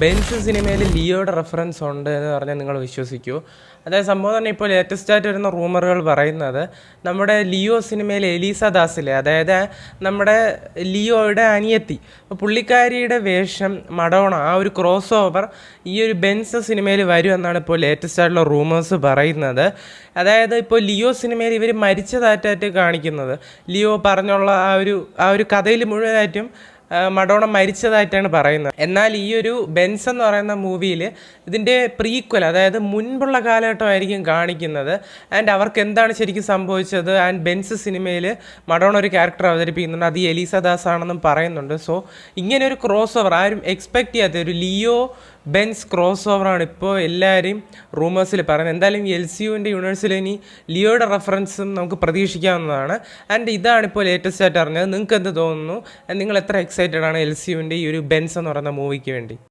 Benz സിനിമയിൽ ലിയോയുടെ reference ഉണ്ട് എന്ന് പറഞ്ഞാൽ നിങ്ങൾ വിശ്വസിക്കുമോ? അതായത് സംഭവം തന്നെ ഇപ്പോൾ ലേറ്റസ്റ്റ് ആയിട്ട് വരുന്ന റൂമറുകൾ പറയുന്നത് നമ്മുടെ ലിയോ സിനിമയിലെ എലീസ ദാസിലെ, അതായത് നമ്മുടെ ലിയോയുടെ അനിയത്തി, പുള്ളിക്കാരിയുടെ വേഷം മഡോണ, ആ ഒരു ക്രോസ് ഓവർ ഈ ഒരു ബെൻസ് സിനിമയിൽ വരും എന്നാണ് ഇപ്പോൾ ലേറ്റസ്റ്റ് ആയിട്ടുള്ള റൂമേഴ്സ് പറയുന്നത്. അതായത് ഇപ്പോൾ ലിയോ സിനിമയിൽ ഇവർ മരിച്ചതായിട്ടായിട്ട് കാണിക്കുന്നത്, ലിയോ പറഞ്ഞുള്ള ആ ഒരു കഥയിൽ മുഴുവനായിട്ടും മഡോണ മരിച്ചതായിട്ടാണ് പറയുന്നത്. എന്നാൽ ഈ ഒരു ബെൻസ് എന്ന് പറയുന്ന മൂവിയിൽ ഇതിൻ്റെ പ്രീക്വൽ, അതായത് മുൻപുള്ള കാലഘട്ടമായിരിക്കും കാണിക്കുന്നത്. ആൻഡ് അവർക്ക് എന്താണ് ശരിക്കും സംഭവിച്ചത്, ആൻഡ് ബെൻസ് സിനിമയിൽ മഡോണ ഒരു ക്യാരക്ടർ അവതരിപ്പിക്കുന്നുണ്ട്, അത് എലീസ ദാസ് ആണെന്നും പറയുന്നുണ്ട്. സോ ഇങ്ങനെ ഒരു ക്രോസ് ഓവർ ആരും എക്സ്പെക്ട് ചെയ്യാത്ത ഒരു ലിയോ ബെൻസ് ക്രോസ് ഓവറാണ് ഇപ്പോൾ എല്ലാവരെയും റൂമേഴ്സിൽ പറയുന്നത്. എന്തായാലും LCUവിൻ്റെ യൂണിവേഴ്സിൽ ഇനി ലിയോയുടെ റെഫറൻസും നമുക്ക് പ്രതീക്ഷിക്കാവുന്നതാണ്. ആൻഡ് ഇതാണിപ്പോൾ ലേറ്റസ്റ്റ് ആയിട്ട് അറിഞ്ഞത്. നിങ്ങൾക്ക് എന്ത് തോന്നുന്നു? നിങ്ങൾ എത്ര എക്സൈറ്റഡ് ആണ് LCUവിൻ്റെ ഈ ഒരു ബെൻസ് എന്ന് പറയുന്ന മൂവിക്ക് വേണ്ടി?